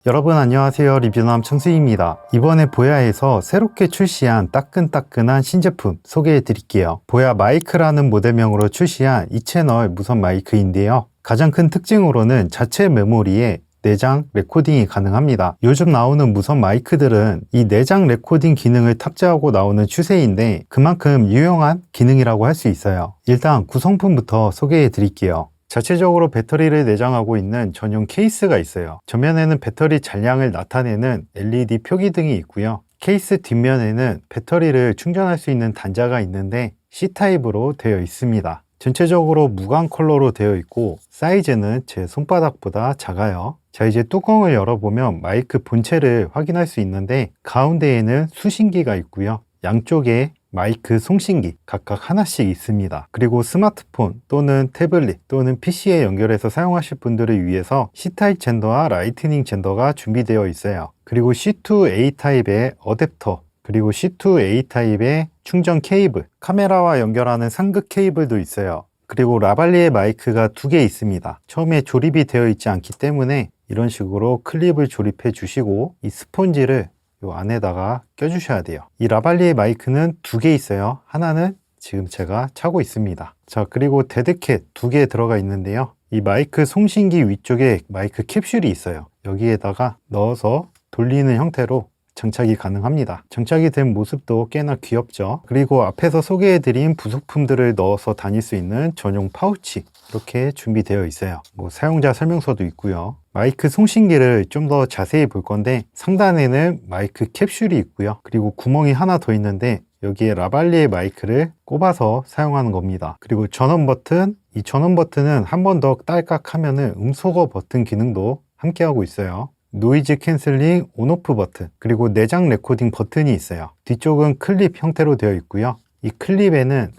여러분 안녕하세요. 리뷰남 청수입니다. 이번에 보야에서 새롭게 출시한 따끈따끈한 신제품 소개해 드릴게요. 보야 마이크라는 모델명으로 출시한 이 채널 무선 마이크인데요. 가장 큰 특징으로는 자체 메모리에 내장 레코딩이 가능합니다. 요즘 나오는 무선 마이크들은 이 내장 레코딩 기능을 탑재하고 나오는 추세인데 그만큼 유용한 기능이라고 할 수 있어요. 일단 구성품부터 소개해 드릴게요. 자체적으로 배터리를 내장하고 있는 전용 케이스가 있어요. 전면에는 배터리 잔량을 나타내는 LED 표기등이 있고요. 케이스 뒷면에는 배터리를 충전할 수 있는 단자가 있는데 C타입으로 되어 있습니다. 전체적으로 무광 컬러로 되어 있고 사이즈는 제 손바닥보다 작아요. 자, 이제 뚜껑을 열어보면 마이크 본체를 확인할 수 있는데 가운데에는 수신기가 있고요. 양쪽에 마이크 송신기 각각 하나씩 있습니다. 그리고 스마트폰 또는 태블릿 또는 PC에 연결해서 사용하실 분들을 위해서 C타입 젠더와 라이트닝 젠더가 준비되어 있어요. 그리고 C2A 타입의 어댑터 그리고 C2A 타입의 충전 케이블, 카메라와 연결하는 상극 케이블도 있어요. 그리고 라발리에 마이크가 2개 있습니다. 처음에 조립이 되어 있지 않기 때문에 이런 식으로 클립을 조립해 주시고 이 스폰지를 이 안에다가 껴주셔야 돼요. 이 라발리에 마이크는 2개 있어요. 하나는 지금 제가 차고 있습니다. 자, 그리고 데드캣 2개 들어가 있는데요. 이 마이크 송신기 위쪽에 마이크 캡슐이 있어요. 여기에다가 넣어서 돌리는 형태로 장착이 가능합니다. 장착이 된 모습도 꽤나 귀엽죠. 그리고 앞에서 소개해드린 부속품들을 넣어서 다닐 수 있는 전용 파우치 이렇게 준비되어 있어요. 사용자 설명서도 있고요. 마이크 송신기를 좀 더 자세히 볼 건데 상단에는 마이크 캡슐이 있고요. 그리고 구멍이 하나 더 있는데 여기에 라발리에 마이크를 꼽아서 사용하는 겁니다. 그리고 전원 버튼, 이 전원 버튼은 한 번 더 딸깍 하면은 음소거 버튼 기능도 함께하고 있어요. 노이즈 캔슬링 온오프 버튼, 그리고 내장 레코딩 버튼이 있어요. 뒤쪽은 클립 형태로 되어 있고요. 이 클립에는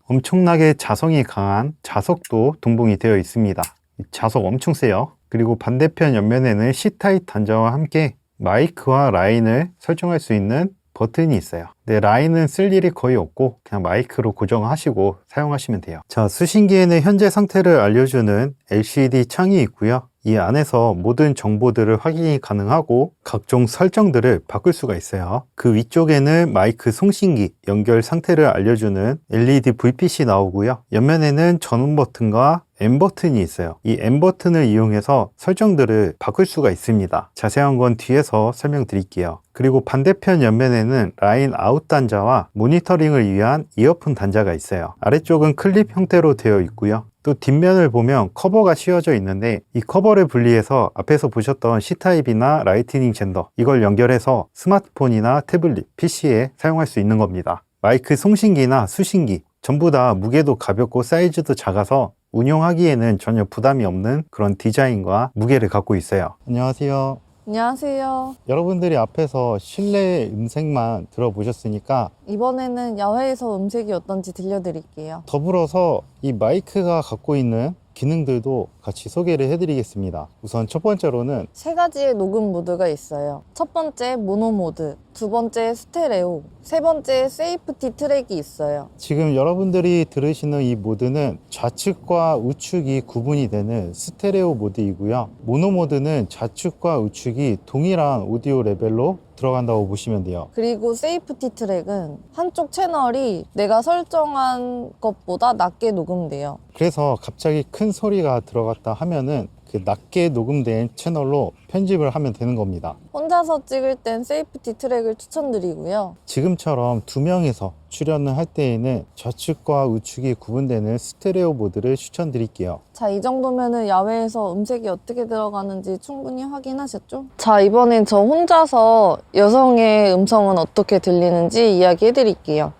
엄청나게 자성이 강한 자석도 동봉이 되어 있습니다. 이 자석 엄청 세요. 그리고 반대편 옆면에는 C타입 단자와 함께 마이크와 라인을 설정할 수 있는 버튼이 있어요. 근데 라인은 쓸 일이 거의 없고 그냥 마이크로 고정하시고 사용하시면 돼요. 자, 수신기에는 현재 상태를 알려주는 LCD 창이 있고요. 이 안에서 모든 정보들을 확인이 가능하고 각종 설정들을 바꿀 수가 있어요. 그 위쪽에는 마이크 송신기 연결 상태를 알려주는 LED VPC 나오고요. 옆면에는 전원 버튼과 M 버튼이 있어요. 이 M 버튼을 이용해서 설정들을 바꿀 수가 있습니다. 자세한 건 뒤에서 설명드릴게요. 그리고 반대편 옆면에는 라인 아웃 단자와 모니터링을 위한 이어폰 단자가 있어요. 아래쪽은 클립 형태로 되어 있고요. 또 뒷면을 보면 커버가 씌워져 있는데 이 커버를 분리해서 앞에서 보셨던 C타입이나 라이트닝 젠더 이걸 연결해서 스마트폰이나 태블릿, PC에 사용할 수 있는 겁니다. 마이크 송신기나 수신기 전부 다 무게도 가볍고 사이즈도 작아서 운용하기에는 전혀 부담이 없는 그런 디자인과 무게를 갖고 있어요. 안녕하세요. 안녕하세요. 여러분들이 앞에서 실내 음색만 들어보셨으니까 이번에는 야외에서 음색이 어떤지 들려드릴게요. 더불어서 이 마이크가 갖고 있는 기능들도 같이 소개를 해드리겠습니다. 우선 첫 번째로는 3가지의 녹음 모드가 있어요. 첫 번째 모노 모드, 두 번째 스테레오, 세 번째 세이프티 트랙이 있어요. 지금 여러분들이 들으시는 이 모드는 좌측과 우측이 구분이 되는 스테레오 모드이고요. 모노 모드는 좌측과 우측이 동일한 오디오 레벨로 들어간다고 보시면 돼요. 그리고 세이프티 트랙은 한쪽 채널이 내가 설정한 것보다 낮게 녹음돼요. 그래서 갑자기 큰 소리가 들어갔다 하면은 그 낮게 녹음된 채널로 편집을 하면 되는 겁니다. 혼자서 찍을 땐 세이프티 트랙을 추천드리고요. 지금처럼 2명이서 출연을 할 때에는 좌측과 우측이 구분되는 스테레오 모드를 추천드릴게요. 자, 이 정도면은 야외에서 음색이 어떻게 들어가는지 충분히 확인하셨죠? 자, 이번엔 저 혼자서 여성의 음성은 어떻게 들리는지 이야기해 드릴게요.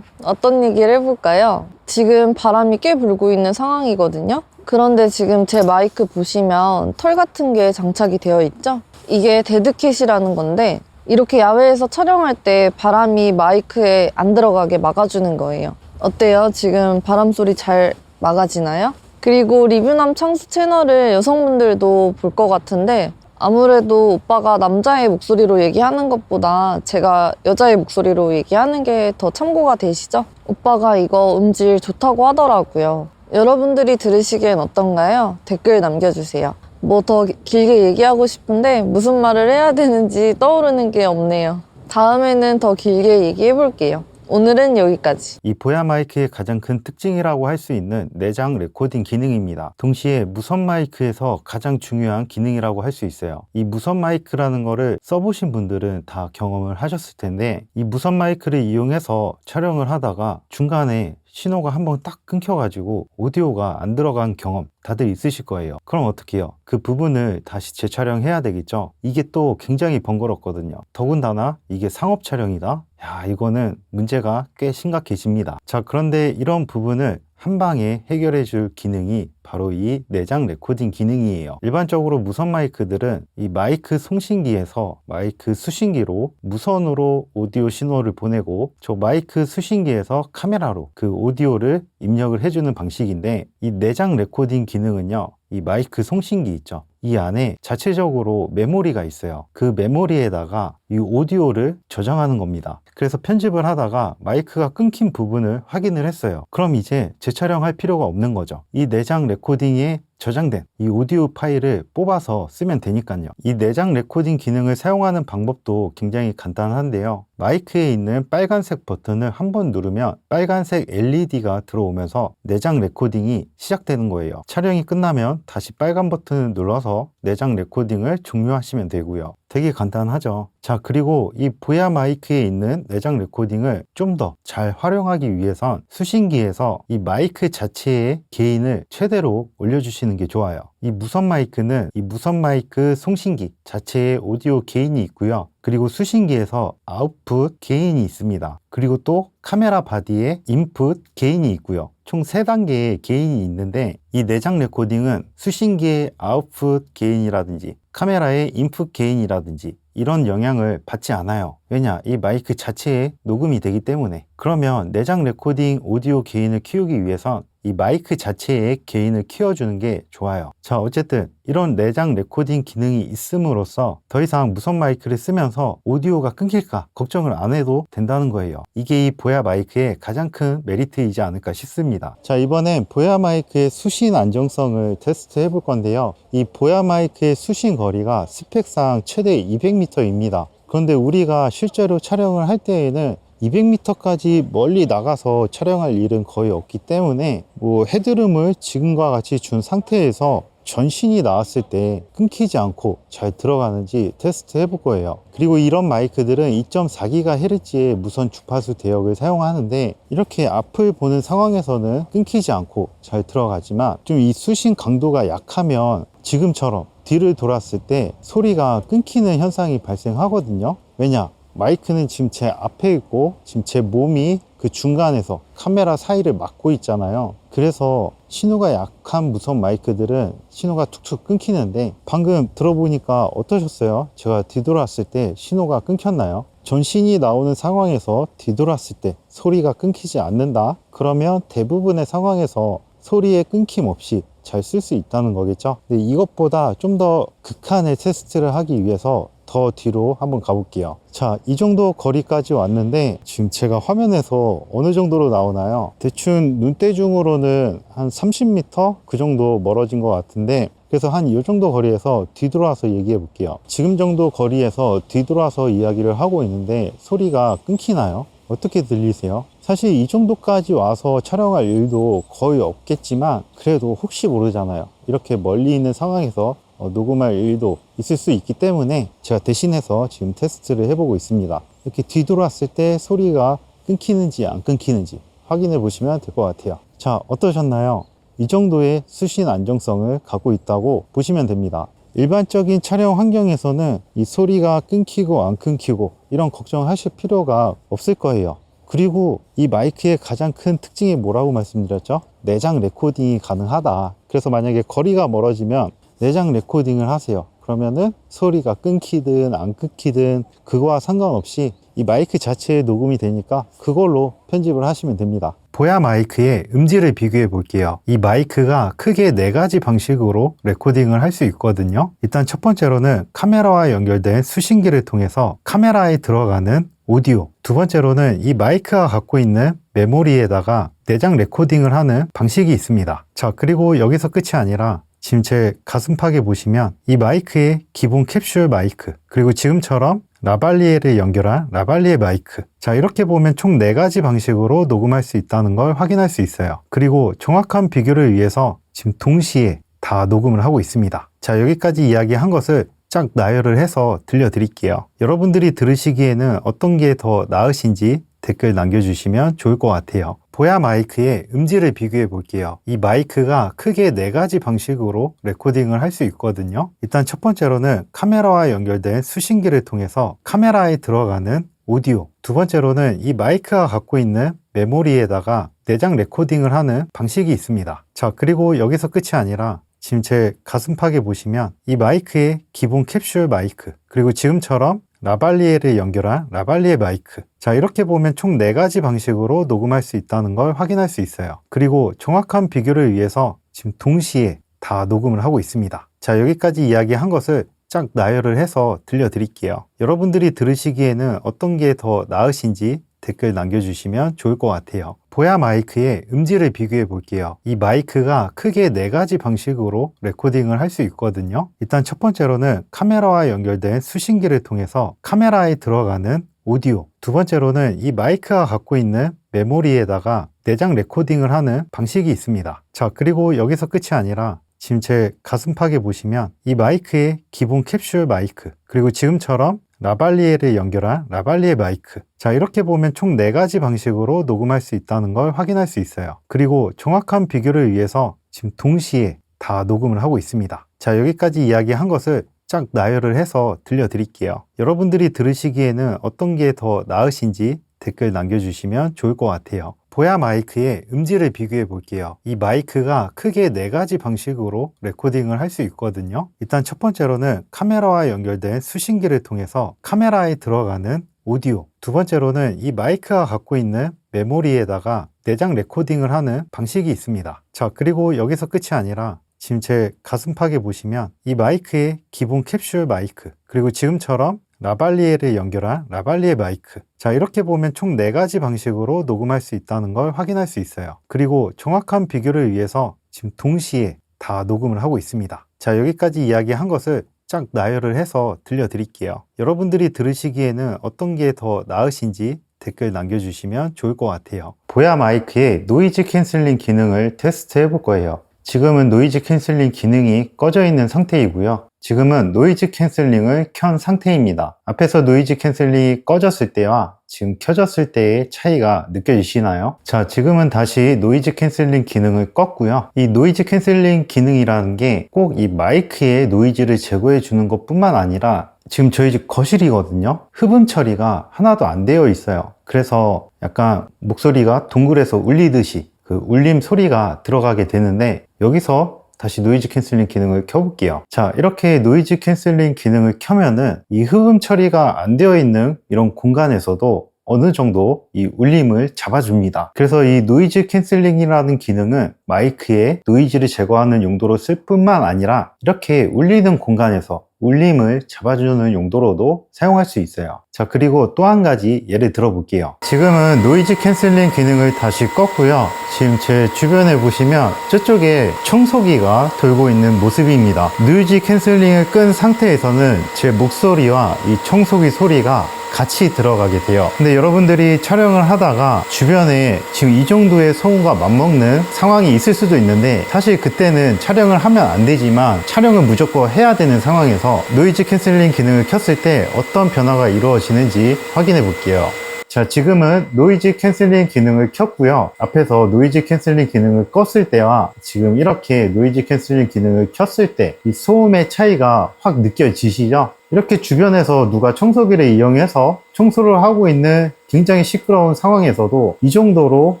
어떤 얘기를 해볼까요? 지금 바람이 꽤 불고 있는 상황이거든요. 그런데 지금 제 마이크 보시면 털 같은 게 장착이 되어 있죠? 이게 데드캣이라는 건데 이렇게 야외에서 촬영할 때 바람이 마이크에 안 들어가게 막아주는 거예요. 어때요? 지금 바람 소리 잘 막아지나요? 그리고 리뷰남 창수 채널을 여성분들도 볼 것 같은데 아무래도 오빠가 남자의 목소리로 얘기하는 것보다 제가 여자의 목소리로 얘기하는 게 더 참고가 되시죠? 오빠가 이거 음질 좋다고 하더라고요. 여러분들이 들으시기엔 어떤가요? 댓글 남겨주세요. 뭐 더 길게 얘기하고 싶은데 무슨 말을 해야 되는지 떠오르는 게 없네요. 다음에는 더 길게 얘기해 볼게요. 오늘은 여기까지. 이 보야 마이크의 가장 큰 특징이라고 할 수 있는 내장 레코딩 기능입니다. 동시에 무선 마이크에서 가장 중요한 기능이라고 할 수 있어요. 이 무선 마이크라는 거를 써보신 분들은 다 경험을 하셨을 텐데, 이 무선 마이크를 이용해서 촬영을 하다가 중간에 신호가 한번 딱 끊겨가지고 오디오가 안 들어간 경험 다들 있으실 거예요. 그럼 어떻게 해요? 그 부분을 다시 재촬영해야 되겠죠? 이게 또 굉장히 번거롭거든요. 더군다나 이게 상업 촬영이다? 야, 이거는 문제가 꽤 심각해집니다. 자, 그런데 이런 부분을 한 방에 해결해 줄 기능이 바로 이 내장 레코딩 기능이에요. 일반적으로 무선 마이크들은 이 마이크 송신기에서 마이크 수신기로 무선으로 오디오 신호를 보내고, 저 마이크 수신기에서 카메라로 그 오디오를 입력을 해주는 방식인데, 이 내장 레코딩 기능은요, 이 마이크 송신기 있죠, 이 안에 자체적으로 메모리가 있어요. 그 메모리에다가 이 오디오를 저장하는 겁니다. 그래서 편집을 하다가 마이크가 끊긴 부분을 확인을 했어요. 그럼 이제 재촬영할 필요가 없는 거죠. 이 내장 레코딩에 저장된 이 오디오 파일을 뽑아서 쓰면 되니까요. 이 내장 레코딩 기능을 사용하는 방법도 굉장히 간단한데요. 마이크에 있는 빨간색 버튼을 한번 누르면 빨간색 LED가 들어오면서 내장 레코딩이 시작되는 거예요. 촬영이 끝나면 다시 빨간 버튼을 눌러서 내장 레코딩을 종료하시면 되고요. 되게 간단하죠. 자, 그리고 이 보야 마이크에 있는 내장 레코딩을 좀 더 잘 활용하기 위해선 수신기에서 이 마이크 자체의 게인을 최대로 올려주시는 게 좋아요. 이 무선 마이크는 이 무선 마이크 송신기 자체에 오디오 게인이 있고요. 그리고 수신기에서 아웃풋 게인이 있습니다. 그리고 또 카메라 바디에 인풋 게인이 있고요. 총 3단계의 게인이 있는데, 이 내장 레코딩은 수신기의 아웃풋 게인이라든지 카메라의 인풋 게인이라든지 이런 영향을 받지 않아요. 왜냐? 이 마이크 자체에 녹음이 되기 때문에. 그러면 내장 레코딩 오디오 게인을 키우기 위해선 이 마이크 자체의 게인을 키워주는 게 좋아요. 자, 어쨌든 이런 내장 레코딩 기능이 있음으로써 더 이상 무선 마이크를 쓰면서 오디오가 끊길까 걱정을 안 해도 된다는 거예요. 이게 이 보야 마이크의 가장 큰 메리트이지 않을까 싶습니다. 자, 이번엔 보야 마이크의 수신 안정성을 테스트 해볼 건데요. 이 보야 마이크의 수신 거리가 스펙상 최대 200m입니다. 그런데 우리가 실제로 촬영을 할 때에는 200m까지 멀리 나가서 촬영할 일은 거의 없기 때문에 뭐 헤드룸을 지금과 같이 준 상태에서 전신이 나왔을 때 끊기지 않고 잘 들어가는지 테스트 해볼 거예요. 그리고 이런 마이크들은 2.4GHz의 무선 주파수 대역을 사용하는데, 이렇게 앞을 보는 상황에서는 끊기지 않고 잘 들어가지만 좀 이 수신 강도가 약하면 지금처럼 뒤를 돌았을 때 소리가 끊기는 현상이 발생하거든요. 왜냐? 마이크는 지금 제 앞에 있고 지금 제 몸이 그 중간에서 카메라 사이를 막고 있잖아요. 그래서 신호가 약한 무선 마이크들은 신호가 툭툭 끊기는데, 방금 들어보니까 어떠셨어요? 제가 뒤돌았을 때 신호가 끊겼나요? 전신이 나오는 상황에서 뒤돌았을 때 소리가 끊기지 않는다? 그러면 대부분의 상황에서 소리의 끊김 없이 잘 쓸 수 있다는 거겠죠. 근데 이것보다 좀 더 극한의 테스트를 하기 위해서 더 뒤로 한번 가볼게요. 자, 이 정도 거리까지 왔는데 지금 제가 화면에서 어느 정도로 나오나요? 대충 눈대중으로는 한 30m 그 정도 멀어진 것 같은데, 그래서 한 이 정도 거리에서 뒤돌아서 얘기해 볼게요. 지금 정도 거리에서 뒤돌아서 이야기를 하고 있는데 소리가 끊기나요? 어떻게 들리세요? 사실 이 정도까지 와서 촬영할 일도 거의 없겠지만, 그래도 혹시 모르잖아요. 이렇게 멀리 있는 상황에서 녹음할 일도 있을 수 있기 때문에 제가 대신해서 지금 테스트를 해보고 있습니다. 이렇게 뒤돌았을 때 소리가 끊기는지 안 끊기는지 확인해 보시면 될 것 같아요. 자, 어떠셨나요? 이 정도의 수신 안정성을 갖고 있다고 보시면 됩니다. 일반적인 촬영 환경에서는 이 소리가 끊기고 안 끊기고 이런 걱정하실 필요가 없을 거예요. 그리고 이 마이크의 가장 큰 특징이 뭐라고 말씀드렸죠? 내장 레코딩이 가능하다. 그래서 만약에 거리가 멀어지면 내장 레코딩을 하세요. 그러면은 소리가 끊기든 안 끊기든 그거와 상관없이 이 마이크 자체에 녹음이 되니까 그걸로 편집을 하시면 됩니다. 보야 마이크의 음질을 비교해 볼게요. 이 마이크가 크게 4가지 방식으로 레코딩을 할 수 있거든요. 일단 첫 번째로는 카메라와 연결된 수신기를 통해서 카메라에 들어가는 오디오, 두 번째로는 이 마이크가 갖고 있는 메모리에다가 내장 레코딩을 하는 방식이 있습니다. 자, 그리고 여기서 끝이 아니라 지금 제 가슴팍에 보시면 이 마이크의 기본 캡슐 마이크, 그리고 지금처럼 라발리에를 연결한 라발리에 마이크. 자, 이렇게 보면 총 4가지 방식으로 녹음할 수 있다는 걸 확인할 수 있어요. 그리고 정확한 비교를 위해서 지금 동시에 다 녹음을 하고 있습니다. 자, 여기까지 이야기한 것을 쫙 나열을 해서 들려드릴게요. 여러분들이 들으시기에는 어떤 게 더 나으신지 댓글 남겨주시면 좋을 것 같아요. 보야 마이크의 음질을 비교해 볼게요. 이 마이크가 크게 4가지 방식으로 레코딩을 할 수 있거든요. 일단 첫 번째로는 카메라와 연결된 수신기를 통해서 카메라에 들어가는 오디오, 두 번째로는 이 마이크가 갖고 있는 메모리에다가 내장 레코딩을 하는 방식이 있습니다. 자, 그리고 여기서 끝이 아니라 지금 제 가슴팍에 보시면 이 마이크의 기본 캡슐 마이크, 그리고 지금처럼 라발리에를 연결한 라발리에 마이크. 자, 이렇게 보면 총 4가지 방식으로 녹음할 수 있다는 걸 확인할 수 있어요. 그리고 정확한 비교를 위해서 지금 동시에 다 녹음을 하고 있습니다. 자, 여기까지 이야기한 것을 쫙 나열을 해서 들려드릴게요. 여러분들이 들으시기에는 어떤 게 더 나으신지 댓글 남겨주시면 좋을 것 같아요. 보야 마이크의 음질을 비교해 볼게요. 이 마이크가 크게 4가지 방식으로 레코딩을 할 수 있거든요. 일단 첫 번째로는 카메라와 연결된 수신기를 통해서 카메라에 들어가는 오디오, 두 번째로는 이 마이크가 갖고 있는 메모리에다가 내장 레코딩을 하는 방식이 있습니다. 자, 그리고 여기서 끝이 아니라 지금 제 가슴팍에 보시면 이 마이크의 기본 캡슐 마이크, 그리고 지금처럼 라발리에를 연결한 라발리에 마이크. 자, 이렇게 보면 총 4가지 방식으로 녹음할 수 있다는 걸 확인할 수 있어요. 그리고 정확한 비교를 위해서 지금 동시에 다 녹음을 하고 있습니다. 자, 여기까지 이야기한 것을 쫙 나열을 해서 들려드릴게요. 여러분들이 들으시기에는 어떤 게 더 나으신지 댓글 남겨주시면 좋을 것 같아요. 보야 마이크의 음질을 비교해 볼게요. 이 마이크가 크게 4가지 방식으로 레코딩을 할 수 있거든요. 일단 첫 번째로는 카메라와 연결된 수신기를 통해서 카메라에 들어가는 오디오, 두 번째로는 이 마이크가 갖고 있는 메모리에다가 내장 레코딩을 하는 방식이 있습니다. 자, 그리고 여기서 끝이 아니라 지금 제 가슴팍에 보시면 이 마이크의 기본 캡슐 마이크, 그리고 지금처럼 라발리에를 연결한 라발리에 마이크. 자, 이렇게 보면 총 4가지 방식으로 녹음할 수 있다는 걸 확인할 수 있어요. 그리고 정확한 비교를 위해서 지금 동시에 다 녹음을 하고 있습니다. 자, 여기까지 이야기한 것을 쫙 나열을 해서 들려드릴게요. 여러분들이 들으시기에는 어떤 게 더 나으신지 댓글 남겨주시면 좋을 것 같아요. 보야 마이크의 노이즈 캔슬링 기능을 테스트 해볼 거예요. 지금은 노이즈 캔슬링 기능이 꺼져 있는 상태이고요. 지금은 노이즈 캔슬링을 켠 상태입니다. 앞에서 노이즈 캔슬링이 꺼졌을 때와 지금 켜졌을 때의 차이가 느껴지시나요? 자, 지금은 다시 노이즈 캔슬링 기능을 껐고요. 이 노이즈 캔슬링 기능이라는 게 꼭 이 마이크의 노이즈를 제거해 주는 것 뿐만 아니라 지금 저희 집 거실이거든요. 흡음 처리가 하나도 안 되어 있어요. 그래서 약간 목소리가 동굴에서 울리듯이 그 울림 소리가 들어가게 되는데, 여기서 다시 노이즈 캔슬링 기능을 켜볼게요. 자, 이렇게 노이즈 캔슬링 기능을 켜면은 이 흡음 처리가 안 되어 있는 이런 공간에서도 어느 정도 이 울림을 잡아줍니다. 그래서 이 노이즈 캔슬링이라는 기능은 마이크의 노이즈를 제거하는 용도로 쓸 뿐만 아니라 이렇게 울리는 공간에서 울림을 잡아주는 용도로도 사용할 수 있어요. 자, 그리고 또 한 가지 예를 들어 볼게요. 지금은 노이즈 캔슬링 기능을 다시 껐고요. 지금 제 주변에 보시면 저쪽에 청소기가 돌고 있는 모습입니다. 노이즈 캔슬링을 끈 상태에서는 제 목소리와 이 청소기 소리가 같이 들어가게 돼요. 근데 여러분들이 촬영을 하다가 주변에 지금 이 정도의 소음과 맞먹는 상황이 있을 수도 있는데, 사실 그때는 촬영을 하면 안 되지만 촬영을 무조건 해야 되는 상황에서 노이즈 캔슬링 기능을 켰을 때 어떤 변화가 이루어지는지 확인해 볼게요. 자, 지금은 노이즈 캔슬링 기능을 켰고요. 앞에서 노이즈 캔슬링 기능을 껐을 때와 지금 이렇게 노이즈 캔슬링 기능을 켰을 때 이 소음의 차이가 확 느껴지시죠? 이렇게 주변에서 누가 청소기를 이용해서 청소를 하고 있는 굉장히 시끄러운 상황에서도 이 정도로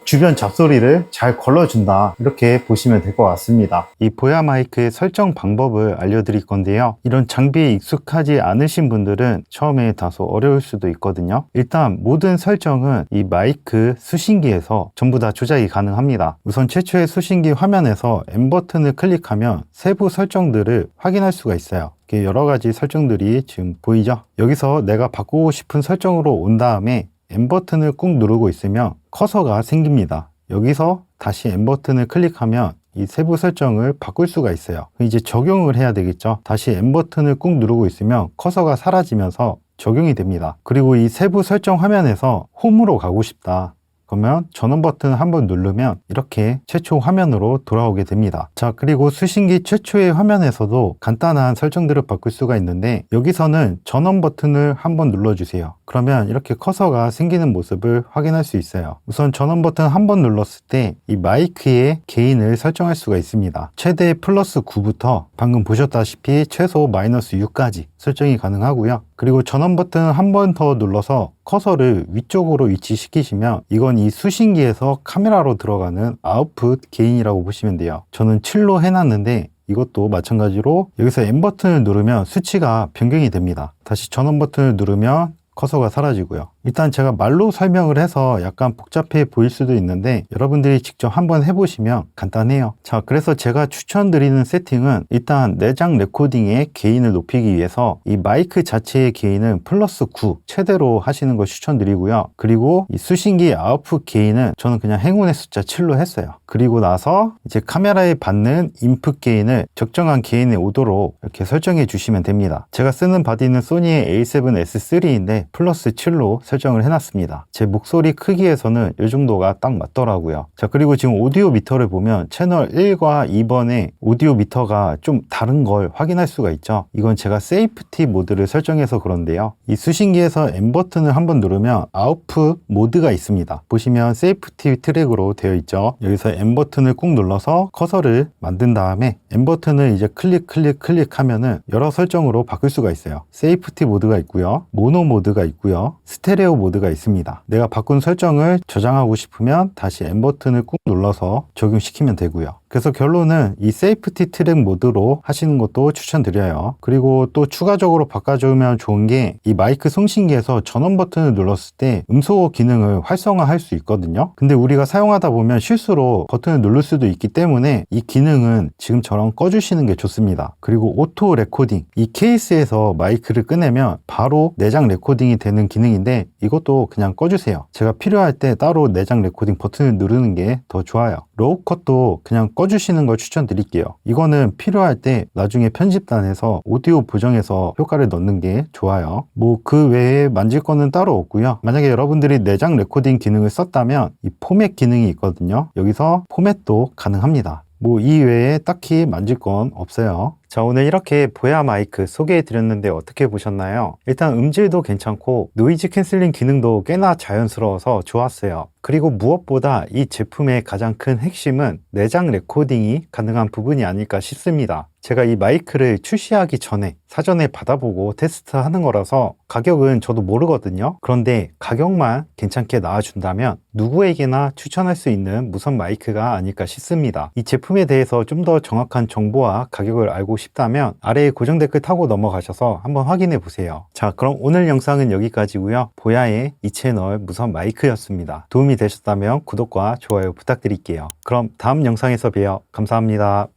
주변 잡소리를 잘 걸러준다, 이렇게 보시면 될 것 같습니다. 이 보야 마이크의 설정 방법을 알려드릴 건데요. 이런 장비에 익숙하지 않으신 분들은 처음에 다소 어려울 수도 있거든요. 일단 모든 설정은 이 마이크 수신기에서 전부 다 조작이 가능합니다. 우선 최초의 수신기 화면에서 M 버튼을 클릭하면 세부 설정들을 확인할 수가 있어요. 여러 가지 설정들이 지금 보이죠? 여기서 내가 바꾸고 싶은 설정으로 온 다음에 M 버튼을 꾹 누르고 있으면 커서가 생깁니다. 여기서 다시 M 버튼을 클릭하면 이 세부 설정을 바꿀 수가 있어요. 이제 적용을 해야 되겠죠. 다시 M 버튼을 꾹 누르고 있으면 커서가 사라지면서 적용이 됩니다. 그리고 이 세부 설정 화면에서 홈으로 가고 싶다. 그러면 전원 버튼을 한번 누르면 이렇게 최초 화면으로 돌아오게 됩니다. 자, 그리고 수신기 최초의 화면에서도 간단한 설정들을 바꿀 수가 있는데 여기서는 전원 버튼을 한번 눌러주세요. 그러면 이렇게 커서가 생기는 모습을 확인할 수 있어요. 우선 전원 버튼 한번 눌렀을 때 이 마이크의 게인을 설정할 수가 있습니다. 최대 플러스 9부터 방금 보셨다시피 최소 마이너스 6까지 설정이 가능하고요. 그리고 전원 버튼 한 번 더 눌러서 커서를 위쪽으로 위치시키시면 이건 이 수신기에서 카메라로 들어가는 아웃풋 게인이라고 보시면 돼요. 저는 7로 해놨는데 이것도 마찬가지로 여기서 M 버튼을 누르면 수치가 변경이 됩니다. 다시 전원 버튼을 누르면 커서가 사라지고요. 일단 제가 말로 설명을 해서 약간 복잡해 보일 수도 있는데 여러분들이 직접 한번 해보시면 간단해요. 자, 그래서 제가 추천드리는 세팅은 일단 내장 레코딩의 게인을 높이기 위해서 이 마이크 자체의 게인은 플러스 9 최대로 하시는 걸 추천드리고요. 그리고 이 수신기 아웃풋 게인은 저는 그냥 행운의 숫자 7로 했어요. 그리고 나서 이제 카메라에 받는 인풋 게인을 적정한 게인에 오도록 이렇게 설정해 주시면 됩니다. 제가 쓰는 바디는 소니의 A7S3인데 플러스 7로 설정을 해놨습니다. 제 목소리 크기에서는 이 정도가 딱 맞더라고요. 자, 그리고 지금 오디오 미터를 보면 채널 1과 2번의 오디오 미터가 좀 다른 걸 확인할 수가 있죠. 이건 제가 세이프티 모드를 설정해서 그런데요. 이 수신기에서 M 버튼을 한번 누르면 아웃풋 모드가 있습니다. 보시면 세이프티 트랙으로 되어 있죠. 여기서 M 버튼을 꾹 눌러서 커서를 만든 다음에 M 버튼을 이제 클릭하면은 여러 설정으로 바꿀 수가 있어요. 세이프티 모드가 있고요. 모노 모드가 있고요. 스테레오 모드가 있습니다. 내가 바꾼 설정을 저장하고 싶으면 다시 M 버튼을 꾹 눌러서 적용시키면 되고요. 그래서 결론은 이 세이프티 트랙 모드로 하시는 것도 추천드려요. 그리고 또 추가적으로 바꿔주면 좋은 게 이 마이크 송신기에서 전원 버튼을 눌렀을 때 음소거 기능을 활성화할 수 있거든요. 근데 우리가 사용하다 보면 실수로 버튼을 누를 수도 있기 때문에 이 기능은 지금처럼 꺼주시는 게 좋습니다. 그리고 오토 레코딩, 이 케이스에서 마이크를 꺼내면 바로 내장 레코딩이 되는 기능인데 이것도 그냥 꺼주세요. 제가 필요할 때 따로 내장 레코딩 버튼을 누르는 게 더 좋아요. 로우 컷도 그냥 꺼주시는 걸 추천드릴게요. 이거는 필요할 때 나중에 편집단에서 오디오 보정해서 효과를 넣는 게 좋아요. 뭐 그 외에 만질 거는 따로 없고요. 만약에 여러분들이 내장 레코딩 기능을 썼다면 이 포맷 기능이 있거든요. 여기서 포맷도 가능합니다. 뭐 이 외에 딱히 만질 건 없어요. 자, 오늘 이렇게 보야 마이크 소개해 드렸는데 어떻게 보셨나요? 일단 음질도 괜찮고 노이즈 캔슬링 기능도 꽤나 자연스러워서 좋았어요. 그리고 무엇보다 이 제품의 가장 큰 핵심은 내장 레코딩이 가능한 부분이 아닐까 싶습니다. 제가 이 마이크를 출시하기 전에 사전에 받아보고 테스트하는 거라서 가격은 저도 모르거든요. 그런데 가격만 괜찮게 나와준다면 누구에게나 추천할 수 있는 무선 마이크가 아닐까 싶습니다. 이 제품에 대해서 좀 더 정확한 정보와 가격을 알고 싶다면 아래에 고정 댓글 타고 넘어가셔서 한번 확인해 보세요. 자, 그럼 오늘 영상은 여기까지고요. 보야의 이 채널 무선 마이크였습니다. 도움이 되셨다면 구독과 좋아요 부탁드릴게요. 그럼 다음 영상에서 봬요. 감사합니다.